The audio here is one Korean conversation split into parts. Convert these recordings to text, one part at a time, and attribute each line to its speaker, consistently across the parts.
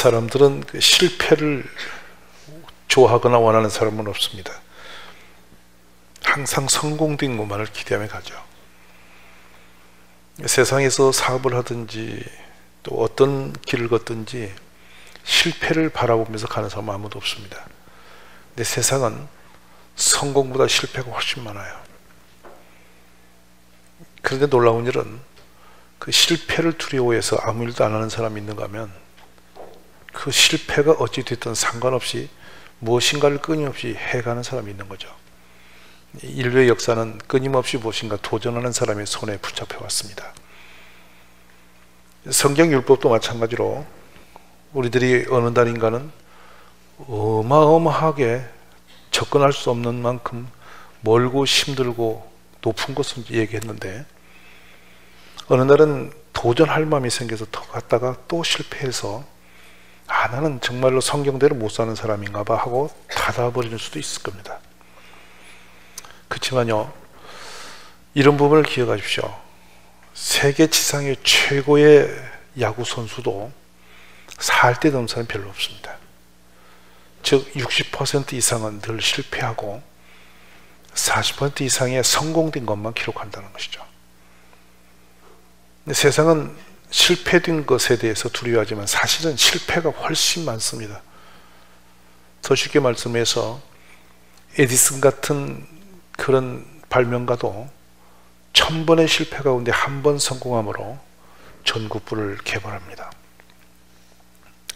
Speaker 1: 사람들은 그 실패를 좋아하거나 원하는 사람은 없습니다. 항상 성공된 것만을 기대하며 가죠. 세상에서 사업을 하든지 또 어떤 길을 걷든지 실패를 바라보면서 가는 사람은 아무도 없습니다. 근데 세상은 성공보다 실패가 훨씬 많아요. 그런데 놀라운 일은 그 실패를 두려워해서 아무 일도 안 하는 사람이 있는가 하면 그 실패가 어찌됐든 상관없이 무엇인가를 끊임없이 해가는 사람이 있는 거죠. 인류의 역사는 끊임없이 무엇인가 도전하는 사람의 손에 붙잡혀 왔습니다. 성경 율법도 마찬가지로 우리들이 어느 날인가는 어마어마하게 접근할 수 없는 만큼 멀고 힘들고 높은 것을 얘기했는데 어느 날은 도전할 마음이 생겨서 더 갔다가 또 실패해서 나는 정말로 성경대로 못 사는 사람인가 봐 하고 닫아버리는 수도 있을 겁니다. 그렇지만요, 이런 부분을 기억하십시오. 세계 지상의 최고의 야구 선수도 살 데 넘는 사람이 별로 없습니다. 즉 60% 이상은 늘 실패하고 40% 이상의 성공된 것만 기록한다는 것이죠. 근데 세상은 실패된 것에 대해서 두려워하지만 사실은 실패가 훨씬 많습니다. 더 쉽게 말씀해서 에디슨 같은 그런 발명가도 1000번의 실패 가운데 한 번 성공함으로 전구불을 개발합니다.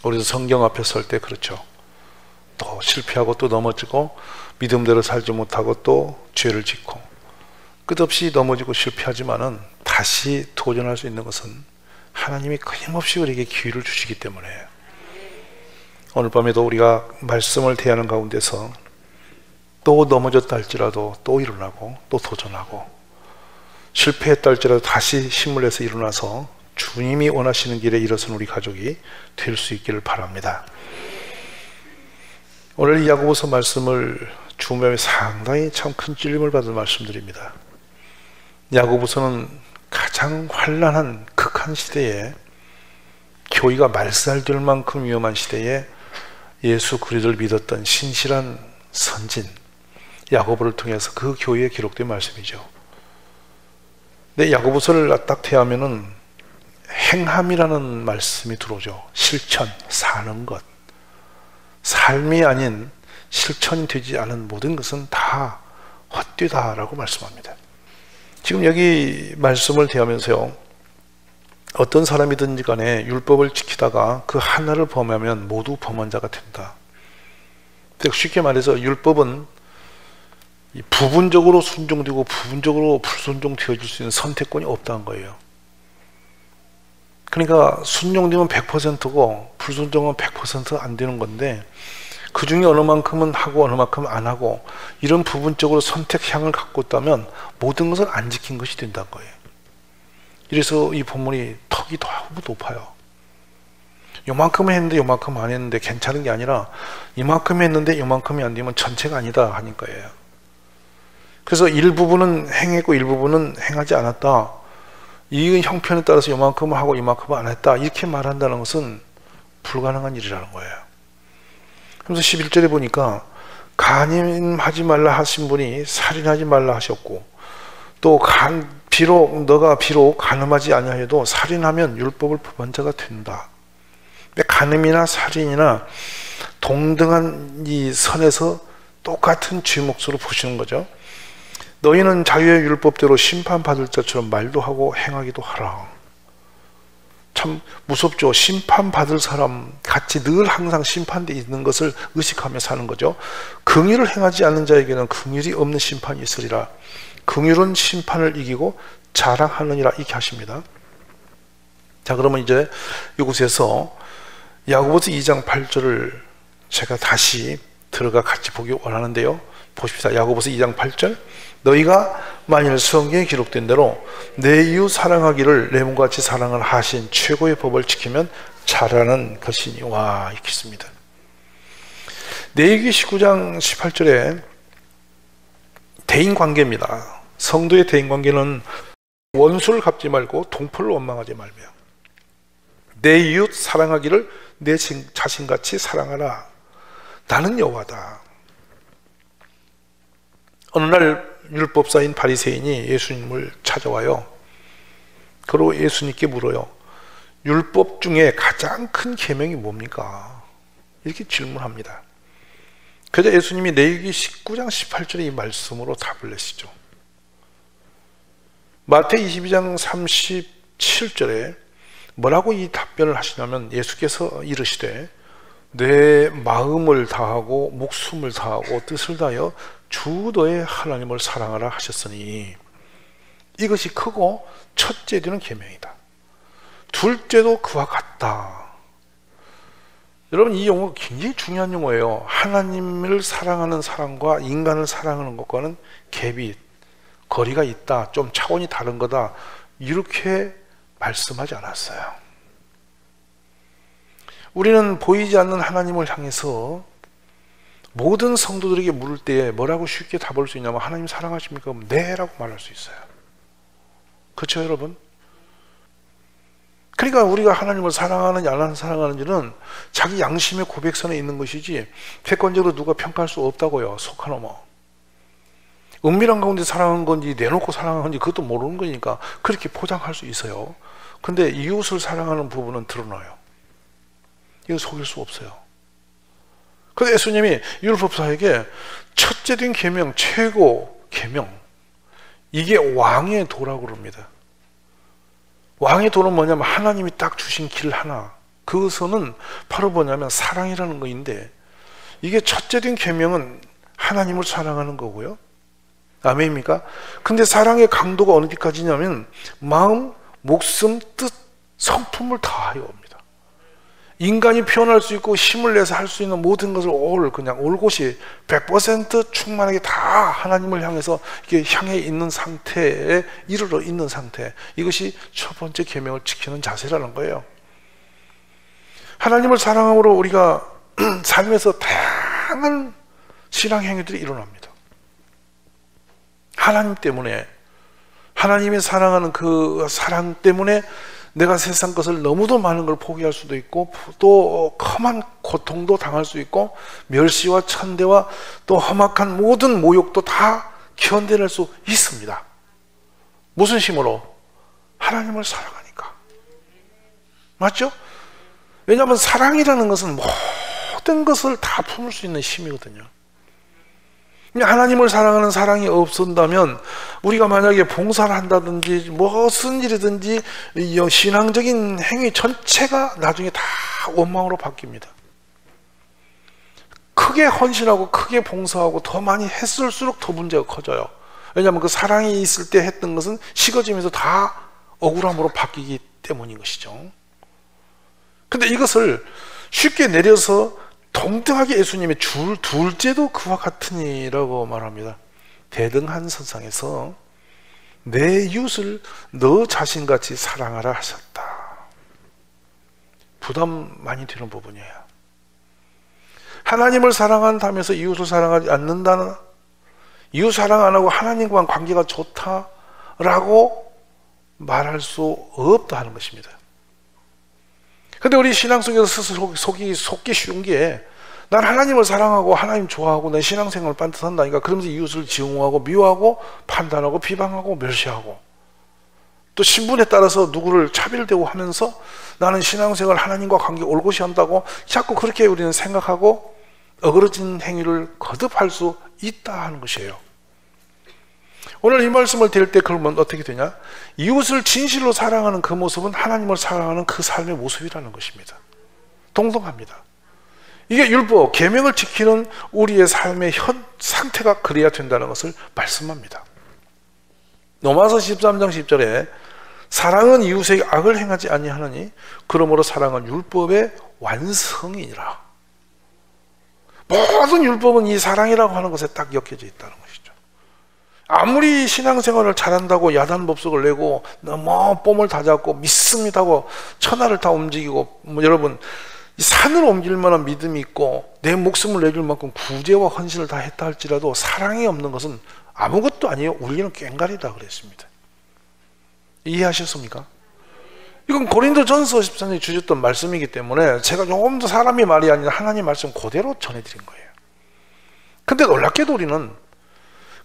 Speaker 1: 우리도 성경 앞에 설 때 그렇죠. 또 실패하고 또 넘어지고 믿음대로 살지 못하고 또 죄를 짓고 끝없이 넘어지고 실패하지만은 다시 도전할 수 있는 것은 하나님이 끊임없이 우리에게 기회를 주시기 때문에 오늘 밤에도 우리가 말씀을 대하는 가운데서 또 넘어졌다 할지라도 또 일어나고 또 도전하고 실패했다 할지라도 다시 힘을 내서 일어나서 주님이 원하시는 길에 일어선 우리 가족이 될 수 있기를 바랍니다. 오늘 이 야고보서 말씀을 주님의 상당히 참 큰 찔림을 받은 말씀드립니다. 야고보서는 가장 환란한 극한 시대에 교회가 말살될 만큼 위험한 시대에 예수 그리스도를 믿었던 신실한 선진 야고보를 통해서 그 교회에 기록된 말씀이죠. 근데 야고보서를 딱 대하면은 행함이라는 말씀이 들어오죠. 실천, 사는 것. 삶이 아닌 실천이 되지 않은 모든 것은 다 헛되다라고 말씀합니다. 지금 여기 말씀을 대하면서요, 어떤 사람이든지 간에 율법을 지키다가 그 하나를 범하면 모두 범한 자가 된다. 쉽게 말해서 율법은 부분적으로 순종되고 부분적으로 불순종되어질 수 있는 선택권이 없다는 거예요. 그러니까 순종되면 100%고 불순종은 100% 안 되는 건데 그 중에 어느 만큼은 하고 어느 만큼은 안 하고 이런 부분적으로 선택향을 갖고 있다면 모든 것을 안 지킨 것이 된다는 거예요. 이래서 이 본문이 턱이 너무 높아요. 요만큼 했는데 요만큼 안 했는데 괜찮은 게 아니라 이만큼 했는데 요만큼이 안 되면 전체가 아니다 하는 거예요. 그래서 일부분은 행했고 일부분은 행하지 않았다. 이 형편에 따라서 요만큼은 하고 이만큼은 안 했다. 이렇게 말한다는 것은 불가능한 일이라는 거예요. 그래서 11절에 보니까 간임하지 말라 하신 분이 살인하지 말라 하셨고 또 너가 비록 간음하지 아니하여도 살인하면 율법을 범한 자가 된다. 간음이나 살인이나 동등한 이 선에서 똑같은 죄 몫으로 보시는 거죠. 너희는 자유의 율법대로 심판받을 자처럼 말도 하고 행하기도 하라. 참 무섭죠. 심판받을 사람 같이 늘 항상 심판돼 있는 것을 의식하며 사는 거죠. 긍휼을 행하지 않는 자에게는 긍휼이 없는 심판이 있으리라. 긍휼은 심판을 이기고 자랑하느니라 이렇게 하십니다. 자, 그러면 이제 이곳에서 야고보서 2장 8절을 제가 다시 들어가 같이 보기 원하는데요. 보십시다. 야고보서 2장 8절. 너희가 만일 성경에 기록된 대로 내 이웃 사랑하기를 내 몸과 같이 사랑을 하신 최고의 법을 지키면 잘하는 것이니. 와, 이렇게 씁니다. 레위기 19장 18절에 대인관계입니다. 성도의 대인관계는 원수를 갚지 말고 동포를 원망하지 말며 내 이웃 사랑하기를 내 자신같이 사랑하라. 나는 여호와다. 어느 날 율법사인 바리새인이 예수님을 찾아와요. 그리고 예수님께 물어요. 율법 중에 가장 큰 계명이 뭡니까? 이렇게 질문합니다. 그래서 예수님이 레위기 19장 18절의 이 말씀으로 답을 내시죠. 마태 22장 37절에 뭐라고 이 답변을 하시냐면 예수께서 이르시되 내 마음을 다하고 목숨을 다하고 뜻을 다하여 주 너의 하나님을 사랑하라 하셨으니 이것이 크고 첫째 되는 계명이다. 둘째도 그와 같다. 여러분, 이 용어가 굉장히 중요한 용어예요. 하나님을 사랑하는 사랑과 인간을 사랑하는 것과는 갭이, 거리가 있다, 좀 차원이 다른 거다, 이렇게 말씀하지 않았어요. 우리는 보이지 않는 하나님을 향해서 모든 성도들에게 물을 때 뭐라고 쉽게 답할 수 있냐면 하나님 사랑하십니까? 그럼 네 라고 말할 수 있어요. 그렇죠, 여러분? 그러니까 우리가 하나님을 사랑하는지 안 사랑하는지는 자기 양심의 고백선에 있는 것이지 객관적으로 누가 평가할 수 없다고요. 속하노모. 은밀한 가운데 사랑한 건지 내놓고 사랑한 건지 그것도 모르는 거니까 그렇게 포장할 수 있어요. 근데 이웃을 사랑하는 부분은 드러나요. 이거 속일 수 없어요. 그래서 예수님이 율법사에게 첫째 된 계명, 최고 계명, 이게 왕의 도라고 그럽니다. 왕의 도는 뭐냐면 하나님이 딱 주신 길 하나, 그것은 바로 뭐냐면 사랑이라는 거인데, 이게 첫째 된 계명은 하나님을 사랑하는 거고요. 아멘입니까? 근데 사랑의 강도가 어느 데까지냐면 마음, 목숨, 뜻, 성품을 다하여 옵니다. 인간이 표현할 수 있고 힘을 내서 할 수 있는 모든 것을 그냥 올곧이 100% 충만하게 다 하나님을 향해서 이게 향해 있는 상태에 이르러 있는 상태, 이것이 첫 번째 계명을 지키는 자세라는 거예요. 하나님을 사랑함으로 우리가 삶에서 다양한 신앙 행위들이 일어납니다. 하나님 때문에, 하나님이 사랑하는 그 사랑 때문에 내가 세상 것을 너무도 많은 걸 포기할 수도 있고 또 험한 고통도 당할 수 있고 멸시와 천대와 또 험악한 모든 모욕도 다 견뎌낼 수 있습니다. 무슨 힘으로? 하나님을 사랑하니까. 맞죠? 왜냐하면 사랑이라는 것은 모든 것을 다 품을 수 있는 힘이거든요. 하나님을 사랑하는 사랑이 없었다면 우리가 만약에 봉사를 한다든지 무슨 일이든지 신앙적인 행위 전체가 나중에 다 원망으로 바뀝니다. 크게 헌신하고 크게 봉사하고 더 많이 했을수록 더 문제가 커져요. 왜냐하면 그 사랑이 있을 때 했던 것은 식어지면서 다 억울함으로 바뀌기 때문인 것이죠. 근데 이것을 쉽게 내려서 동등하게 예수님의 둘째도 그와 같으니라고 말합니다. 대등한 선상에서 내 이웃을 너 자신같이 사랑하라 하셨다. 부담 많이 되는 부분이에요. 하나님을 사랑한다면서 이웃을 사랑하지 않는다는, 이웃 사랑 안 하고 하나님과만 관계가 좋다라고 말할 수 없다 하는 것입니다. 근데 우리 신앙 속에서 스스로 속기 쉬운 게, 난 하나님을 사랑하고 하나님 좋아하고 내 신앙생활을 반듯한다니까 그러면서 이웃을 지용하고 미워하고 판단하고 비방하고 멸시하고 또 신분에 따라서 누구를 차별대고 하면서 나는 신앙생활 하나님과 관계 올곧이 한다고 자꾸 그렇게 우리는 생각하고 어그러진 행위를 거듭할 수 있다 하는 것이에요. 오늘 이 말씀을 드릴 때 그러면 어떻게 되냐? 이웃을 진실로 사랑하는 그 모습은 하나님을 사랑하는 그 삶의 모습이라는 것입니다. 동등합니다. 이게 율법, 계명을 지키는 우리의 삶의 현 상태가 그래야 된다는 것을 말씀합니다. 로마서 13장 10절에 사랑은 이웃에게 악을 행하지 아니하느니 그러므로 사랑은 율법의 완성이니라. 모든 율법은 이 사랑이라고 하는 것에 딱 엮여져 있다는 것이죠. 아무리 신앙생활을 잘한다고 야단법석을 내고 너무 뽐을 다 잡고 믿습니다고 천하를 다 움직이고 여러분 산을 옮길 만한 믿음이 있고 내 목숨을 내줄 만큼 구제와 헌신을 다 했다 할지라도 사랑이 없는 것은 아무것도 아니에요. 우리는 꽹과리다 그랬습니다. 이해하셨습니까? 이건 고린도전서 14장에 주셨던 말씀이기 때문에 제가 조금 더 사람의 말이 아니라 하나님 말씀 그대로 전해드린 거예요. 근데 놀랍게도 우리는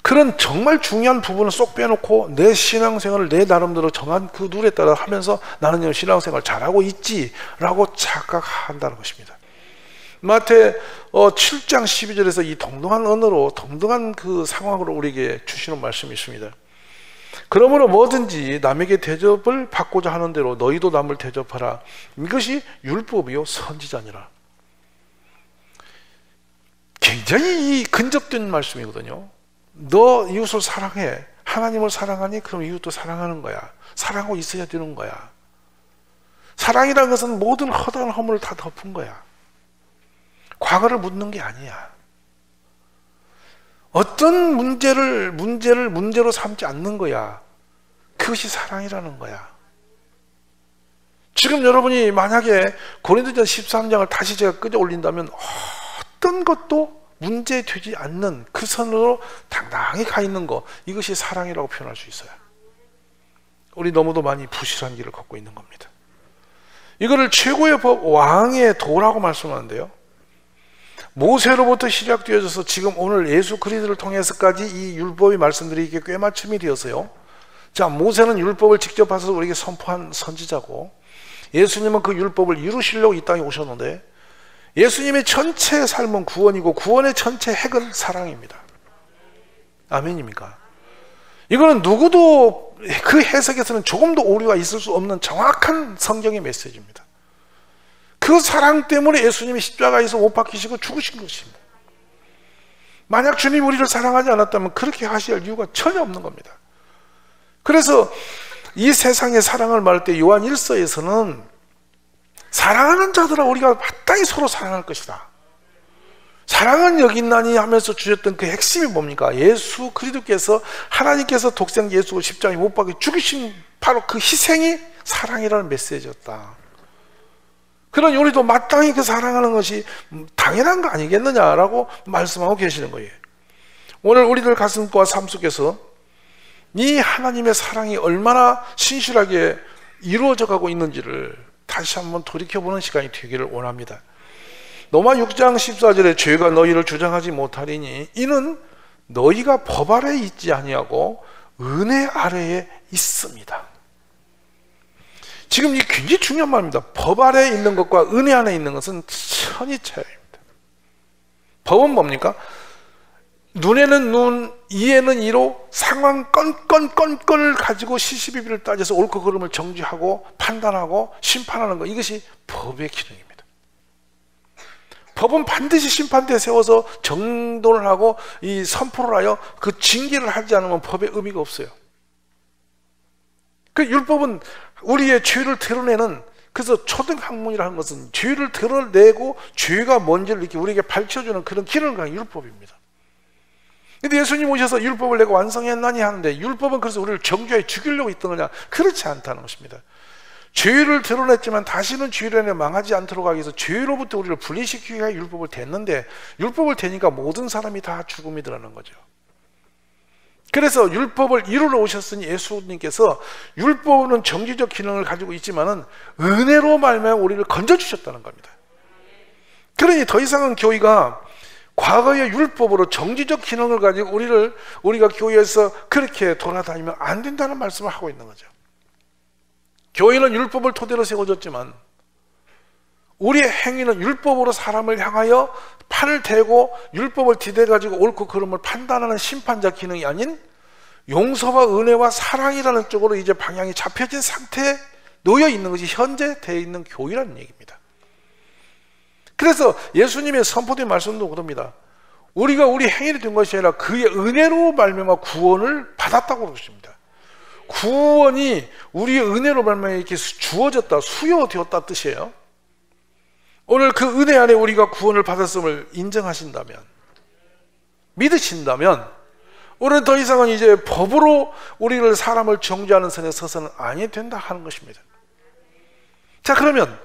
Speaker 1: 그런 정말 중요한 부분을 쏙 빼놓고 내 신앙생활을 내 나름대로 정한 그 룰에 따라 하면서 나는 신앙생활 잘하고 있지라고 착각한다는 것입니다. 마태 7장 12절에서 이 동등한 언어로 동등한 그 상황으로 우리에게 주시는 말씀이 있습니다. 그러므로 뭐든지 남에게 대접을 받고자 하는 대로 너희도 남을 대접하라. 이것이 율법이요 선지자니라. 굉장히 근접된 말씀이거든요. 너 이웃을 사랑해. 하나님을 사랑하니 그럼 이웃도 사랑하는 거야. 사랑하고 있어야 되는 거야. 사랑이라는 것은 모든 허다한 허물을 다 덮은 거야. 과거를 묻는 게 아니야. 어떤 문제를 문제로 삼지 않는 거야. 그것이 사랑이라는 거야. 지금 여러분이 만약에 고린도전 13장을 다시 제가 끄져 올린다면 어떤 것도 문제되지 않는 그 선으로 당당히 가 있는 거, 이것이 사랑이라고 표현할 수 있어요. 우리 너무도 많이 부실한 길을 걷고 있는 겁니다. 이거를 최고의 법, 왕의 도라고 말씀하는데요, 모세로부터 시작되어져서 지금 오늘 예수 그리스도를 통해서까지 이 율법이 말씀드리기에 꿰맞춤이 되어서요. 자, 모세는 율법을 직접 하셔서 우리에게 선포한 선지자고, 예수님은 그 율법을 이루시려고 이 땅에 오셨는데, 예수님의 전체 삶은 구원이고 구원의 전체 핵은 사랑입니다. 아멘입니까? 이거는 누구도 그 해석에서는 조금도 오류가 있을 수 없는 정확한 성경의 메시지입니다. 그 사랑 때문에 예수님이 십자가에서 못 박히시고 죽으신 것입니다. 만약 주님이 우리를 사랑하지 않았다면 그렇게 하실 이유가 전혀 없는 겁니다. 그래서 이 세상의 사랑을 말할 때 요한 1서에서는 사랑하는 자들아 우리가 마땅히 서로 사랑할 것이다. 사랑은 여기 있나니 하면서 주셨던 그 핵심이 뭡니까? 예수 그리스도께서, 하나님께서 독생 예수를 십자가에 못 박혀 죽이신 바로 그 희생이 사랑이라는 메시지였다. 그러니 우리도 마땅히 그 사랑하는 것이 당연한 거 아니겠느냐라고 말씀하고 계시는 거예요. 오늘 우리들 가슴과 삶 속에서 이 하나님의 사랑이 얼마나 신실하게 이루어져 가고 있는지를 다시 한번 돌이켜보는 시간이 되기를 원합니다. 로마 6장 14절에 죄가 너희를 주장하지 못하리니 이는 너희가 법 아래에 있지 아니하고 은혜 아래에 있습니다. 지금 이 굉장히 중요한 말입니다. 법 아래에 있는 것과 은혜 안에 있는 것은 천이 차이입니다. 법은 뭡니까? 눈에는 눈, 이에는 이로 상황 건건건건을 가지고 시시비비를 따져서 옳고 그름을 정지하고 판단하고 심판하는 것, 이것이 법의 기능입니다. 법은 반드시 심판대에 세워서 정돈을 하고 이 선포를 하여 그 징계를 하지 않으면 법의 의미가 없어요. 그 율법은 우리의 죄를 드러내는, 그래서 초등학문이라는 것은 죄를 드러내고 죄가 뭔지를 이렇게 우리에게 밝혀주는 그런 기능을 가진 율법입니다. 근데 예수님 오셔서 율법을 내가 완성했나니 하는데, 율법은 그래서 우리를 정죄해 죽이려고 있던 거냐? 그렇지 않다는 것입니다. 죄를 드러냈지만 다시는 죄를 망하지 않도록 하기 위해서 죄로부터 우리를 분리시키기 위해 율법을 댔는데, 율법을 대니까 모든 사람이 다 죽음이 들어가는 거죠. 그래서 율법을 이루러 오셨으니 예수님께서 율법은 정지적 기능을 가지고 있지만은 은혜로 말미암아 우리를 건져주셨다는 겁니다. 그러니 더 이상은 교회가 과거의 율법으로 정지적 기능을 가지고 우리가 교회에서 그렇게 돌아다니면 안 된다는 말씀을 하고 있는 거죠. 교회는 율법을 토대로 세워졌지만 우리의 행위는 율법으로 사람을 향하여 판을 대고 율법을 디대 가지고 옳고 그름을 판단하는 심판자 기능이 아닌 용서와 은혜와 사랑이라는 쪽으로 이제 방향이 잡혀진 상태에 놓여 있는 것이 현재 되어 있는 교회라는 얘기입니다. 그래서 예수님의 선포된 말씀도 그럽니다. 우리가 우리 행위로 된 것이 아니라 그의 은혜로 말미암아 구원을 받았다고 그러십니다. 구원이 우리의 은혜로 말미암아 이렇게 주어졌다, 수여되었다 뜻이에요. 오늘 그 은혜 안에 우리가 구원을 받았음을 인정하신다면, 믿으신다면, 우리는 더 이상은 이제 법으로 우리를 사람을 정죄하는 선에 서서는 아니 된다 하는 것입니다. 자, 그러면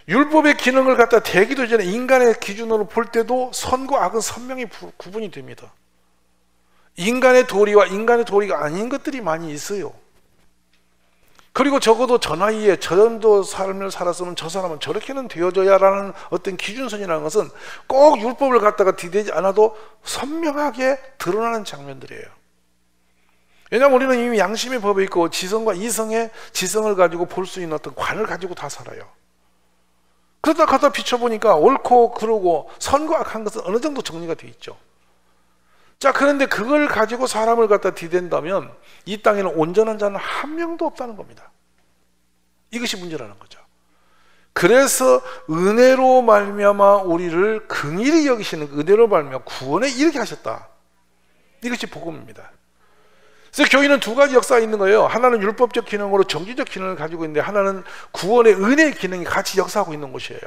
Speaker 1: 율법의 기능을 갖다 대기도 전에 인간의 기준으로 볼 때도 선과 악은 선명히 구분이 됩니다. 인간의 도리와 인간의 도리가 아닌 것들이 많이 있어요. 그리고 적어도 저 나이에 저 정도 삶을 살았으면 저 사람은 저렇게는 되어줘야라는 어떤 기준선이라는 것은 꼭 율법을 갖다가 디대지 않아도 선명하게 드러나는 장면들이에요. 왜냐하면 우리는 이미 양심의 법에 있고 지성과 이성의 지성을 가지고 볼 수 있는 어떤 관을 가지고 다 살아요. 그러다 갖다 비춰보니까 옳고 그르고 선과 악한 것은 어느 정도 정리가 돼 있죠. 자, 그런데 그걸 가지고 사람을 갖다 디댄다면 이 땅에는 온전한 자는 한 명도 없다는 겁니다. 이것이 문제라는 거죠. 그래서 은혜로 말미암아 우리를 긍일히 여기시는 은혜로 말미암아 구원에 이르게 하셨다. 이것이 복음입니다. 그래서 교회는 두 가지 역사가 있는 거예요. 하나는 율법적 기능으로 정기적 기능을 가지고 있는데 하나는 구원의 은혜의 기능이 같이 역사하고 있는 곳이에요.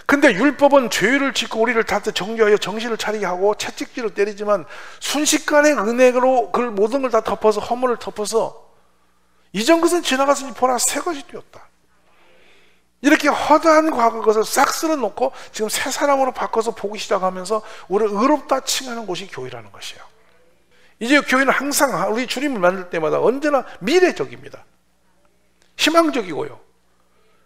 Speaker 1: 근데 율법은 죄를 짓고 우리를 다시 정죄하여 정신을 차리게 하고 채찍질을 때리지만 순식간에 은혜로 그 모든 걸 다 덮어서 허물을 덮어서 이전 것은 지나갔으니 보라 새 것이 되었다. 이렇게 허다한 과거 것을 싹 쓸어놓고 지금 새 사람으로 바꿔서 보기 시작하면서 우리를 의롭다 칭하는 곳이 교회라는 것이에요. 이제 교회는 항상 우리 주님을 만날 때마다 언제나 미래적입니다. 희망적이고요.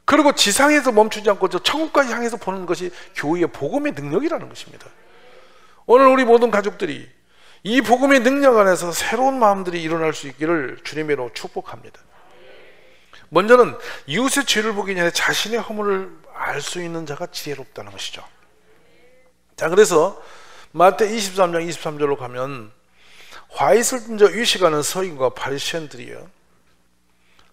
Speaker 1: 그리고 지상에서 멈추지 않고 저 천국까지 향해서 보는 것이 교회의 복음의 능력이라는 것입니다. 오늘 우리 모든 가족들이 이 복음의 능력 안에서 새로운 마음들이 일어날 수 있기를 주님으로 축복합니다. 먼저는 이웃의 죄를 보기 전에 자신의 허물을 알 수 있는 자가 지혜롭다는 것이죠. 자, 그래서 마태 23장 23절로 가면 화 있을 자 위시가는 서기관과 바리새인들이요.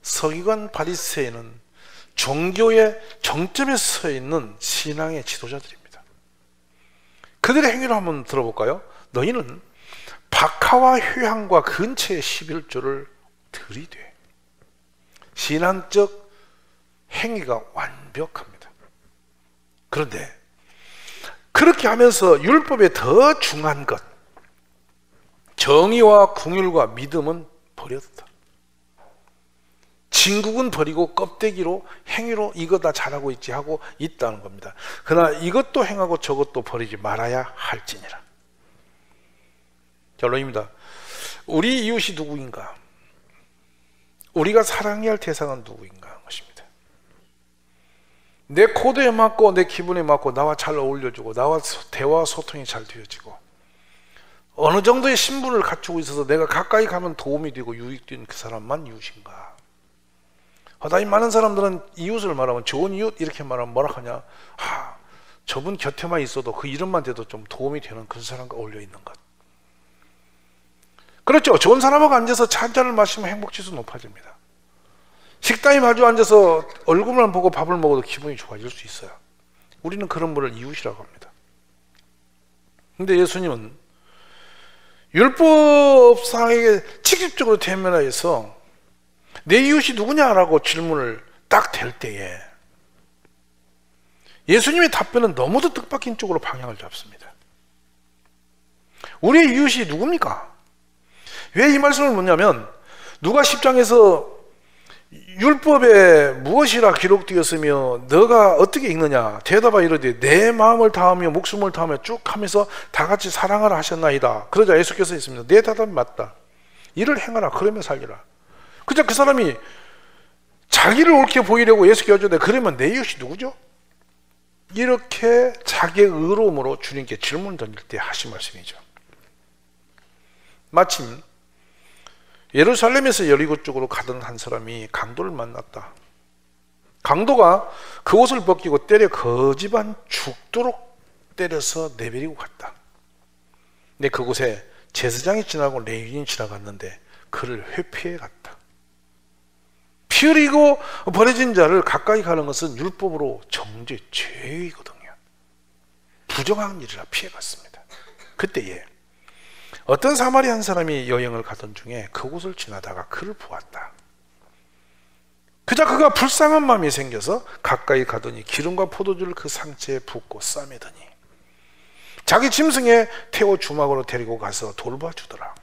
Speaker 1: 서기관 바리새인은 종교의 정점에 서 있는 신앙의 지도자들입니다. 그들의 행위를 한번 들어볼까요? 너희는 박하와 휴향과 근처의 11조를 들이되. 신앙적 행위가 완벽합니다. 그런데 그렇게 하면서 율법에 더 중요한 것, 정의와 긍휼과 믿음은 버렸다. 진국은 버리고 껍데기로 행위로 이거 다 잘하고 있지 하고 있다는 겁니다. 그러나 이것도 행하고 저것도 버리지 말아야 할지니라. 결론입니다. 우리 이웃이 누구인가? 우리가 사랑해야 할 대상은 누구인가 하는 것입니다. 내 코드에 맞고 내 기분에 맞고 나와 잘 어울려주고 나와 대화 소통이 잘 되어지고 어느 정도의 신분을 갖추고 있어서 내가 가까이 가면 도움이 되고 유익된 그 사람만 이웃인가? 허다히 많은 사람들은 이웃을 말하면 좋은 이웃 이렇게 말하면 뭐라 하냐? 저분 곁에만 있어도 그 이름만 돼도 좀 도움이 되는 그 사람과 어울려 있는 것. 그렇죠. 좋은 사람하고 앉아서 차 한잔을 마시면 행복지수 높아집니다. 식당에 마주 앉아서 얼굴만 보고 밥을 먹어도 기분이 좋아질 수 있어요. 우리는 그런 분을 이웃이라고 합니다. 근데 예수님은 율법상에게 직접적으로 대면하여서 내 이웃이 누구냐라고 질문을 딱 댈 때에 예수님의 답변은 너무도 뜻밖인 쪽으로 방향을 잡습니다. 우리의 이웃이 누굽니까? 왜 이 말씀을 묻냐면 누가 10장에서 율법에 무엇이라 기록되었으며 너가 어떻게 읽느냐 대답하 이르되 내 마음을 다하며 목숨을 다하며 쭉 하면서 다 같이 사랑하라 하셨나이다. 그러자 예수께서 했습니다. 내 대답이 맞다. 이를 행하라. 그러면 살리라. 그저 그 사람이 자기를 옳게 보이려고 예수께 여쭈되 그러면 내 이웃이 누구죠? 이렇게 자기의 의로움으로 주님께 질문을 던질 때 하신 말씀이죠. 마침 예루살렘에서 여리고 쪽으로 가던 한 사람이 강도를 만났다. 강도가 그 옷을 벗기고 때려 거지반 죽도록 때려서 내버리고 갔다. 근데 그곳에 제사장이 지나고 레위인이 지나갔는데 그를 회피해 갔다. 피 흘리고 버려진 자를 가까이 가는 것은 율법으로 정죄 죄이거든요. 부정한 일이라 피해 갔습니다. 그때에 어떤 사마리아 한 사람이 여행을 가던 중에 그곳을 지나다가 그를 보았다. 그자 그가 불쌍한 마음이 생겨서 가까이 가더니 기름과 포도주를 그 상체에 붓고 싸매더니 자기 짐승에 태워 주막으로 데리고 가서 돌봐주더라.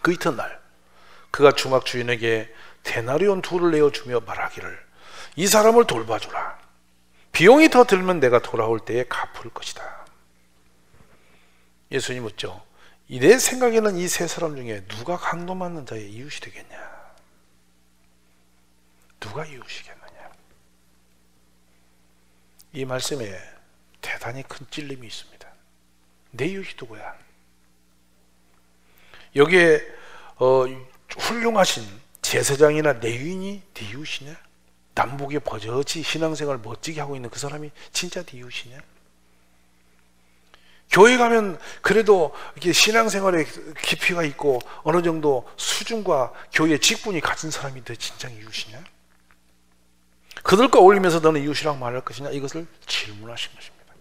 Speaker 1: 그 이튿날 그가 주막 주인에게 데나리온 2를 내어주며 말하기를 이 사람을 돌봐주라. 비용이 더 들면 내가 돌아올 때에 갚을 것이다. 예수님 묻죠. 내 생각에는 이 세 사람 중에 누가 강도 맞는 자의 이웃이 되겠냐? 누가 이웃이겠느냐. 이 말씀에 대단히 큰 찔림이 있습니다. 내 이웃이 누구야? 여기에 훌륭하신 제사장이나 레위인이 네 이웃이냐? 남북에 버젓이 신앙생활 멋지게 하고 있는 그 사람이 진짜 네 이웃이냐? 교회 가면 그래도 이게 신앙생활에 깊이가 있고 어느 정도 수준과 교회의 직분이 같은 사람이 너 진짜 이웃이냐? 그들과 어울리면서 너는 이웃이라고 말할 것이냐? 이것을 질문하신 것입니다.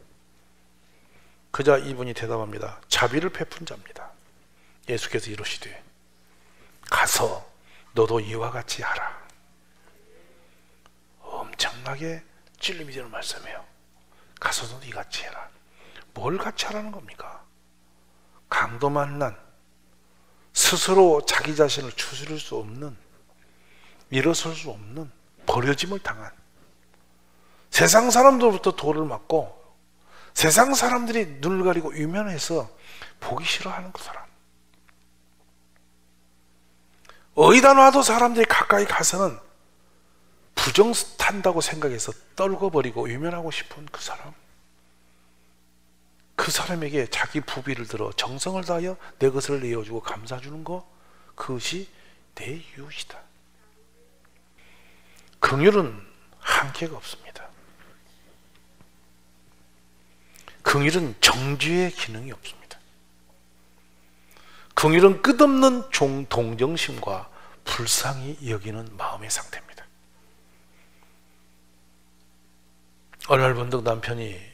Speaker 1: 그자 이분이 대답합니다. 자비를 베푼 자입니다. 예수께서 이러시되 가서 너도 이와 같이 하라. 엄청나게 찔림이 되는 말씀이에요. 가서 너도 이같이 해라. 뭘 같이 하라는 겁니까? 강도 만난, 스스로 자기 자신을 추스릴 수 없는, 일어설 수 없는, 버려짐을 당한, 세상 사람들로부터 돌을 맞고 세상 사람들이 눈을 가리고 유면해서 보기 싫어하는 그 사람, 어디다 놔도 사람들이 가까이 가서는 부정탄다고 생각해서 떨궈버리고 유면하고 싶은 그 사람, 그 사람에게 자기 부비를 들어 정성을 다하여 내 것을 내어주고 감사주는 것, 그것이 내 이웃이다. 긍휼은 한계가 없습니다. 긍휼은 정죄의 기능이 없습니다. 긍휼은 끝없는 동정심과 불쌍히 여기는 마음의 상태입니다. 어느 날 번뜩 남편이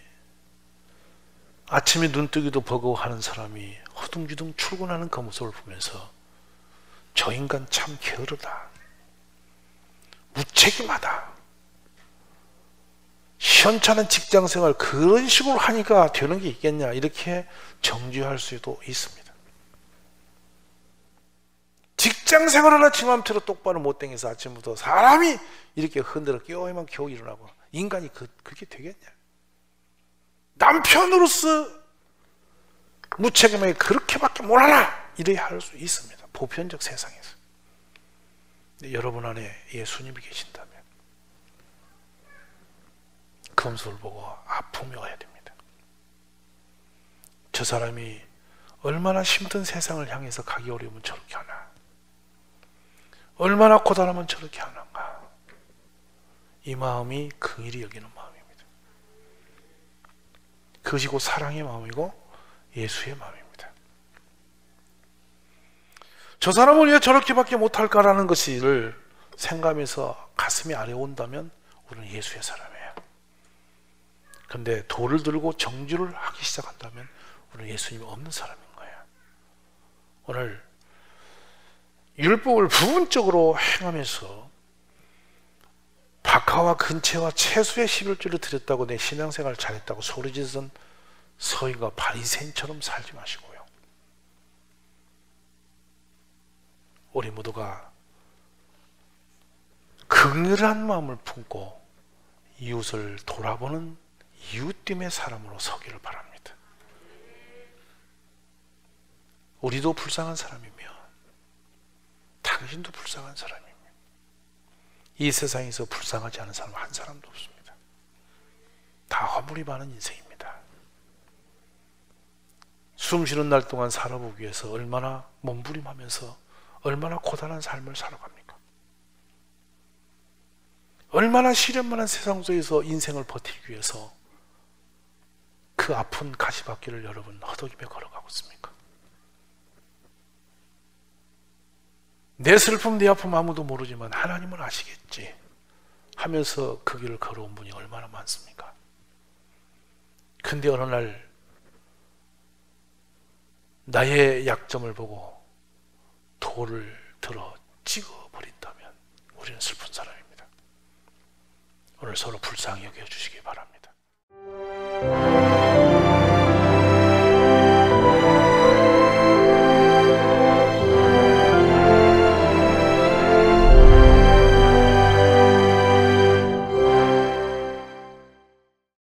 Speaker 1: 아침에 눈뜨기도 버거워하는 사람이 허둥지둥 출근하는 그 모습을 보면서 저 인간 참 게으르다, 무책임하다, 시원찮은 직장생활 그런 식으로 하니까 되는 게 있겠냐, 이렇게 정죄할 수도 있습니다. 직장생활 하나 지 맘대로 똑바로 못 댕겨서 아침부터 사람이 이렇게 흔들어 깨워야만 겨우 일어나고, 인간이 그게 되겠냐. 남편으로서 무책임하게 그렇게밖에 못 하나, 이래야 할 수 있습니다. 보편적 세상에서. 근데 여러분 안에 예수님이 계신다면 그 모습을 보고 아픔이 와야 됩니다. 저 사람이 얼마나 힘든 세상을 향해서 가기 어려우면 저렇게 하나, 얼마나 고단하면 저렇게 하는가. 이 마음이 긍휼히 여기는 마음입니다. 그것이 곧 사랑의 마음이고 예수의 마음입니다. 저 사람을 왜 저렇게밖에 못할까라는 것을 생각하면서 가슴이 아려온다면 우리는 예수의 사람이에요. 그런데 돌을 들고 정죄를 하기 시작한다면 우리는 예수님이 없는 사람인 거예요. 오늘 율법을 부분적으로 행하면서 박하와 근채와 채소의 11조를 드렸다고 내 신앙생활 잘했다고 소리지르던 서기가 바리새인처럼 살지 마시고요. 우리 모두가 긍휼한 마음을 품고 이웃을 돌아보는 이웃됨의 사람으로 서기를 바랍니다. 우리도 불쌍한 사람이며 당신도 불쌍한 사람입니다. 이 세상에서 불쌍하지 않은 사람 한 사람도 없습니다. 다 허물이 많은 인생입니다. 숨 쉬는 날 동안 살아보기 위해서 얼마나 몸부림하면서 얼마나 고단한 삶을 살아갑니까? 얼마나 시련 많은 세상 속에서 인생을 버티기 위해서 그 아픈 가시밭길을 여러분 허덕이며 걸어가고 있습니까? 내 슬픔, 내 아픔 아무도 모르지만 하나님은 아시겠지 하면서 그 길을 걸어온 분이 얼마나 많습니까? 근데 어느 날 나의 약점을 보고 돌을 들어 찍어버린다면 우리는 슬픈 사람입니다. 오늘 서로 불쌍히 여겨주시기 바랍니다.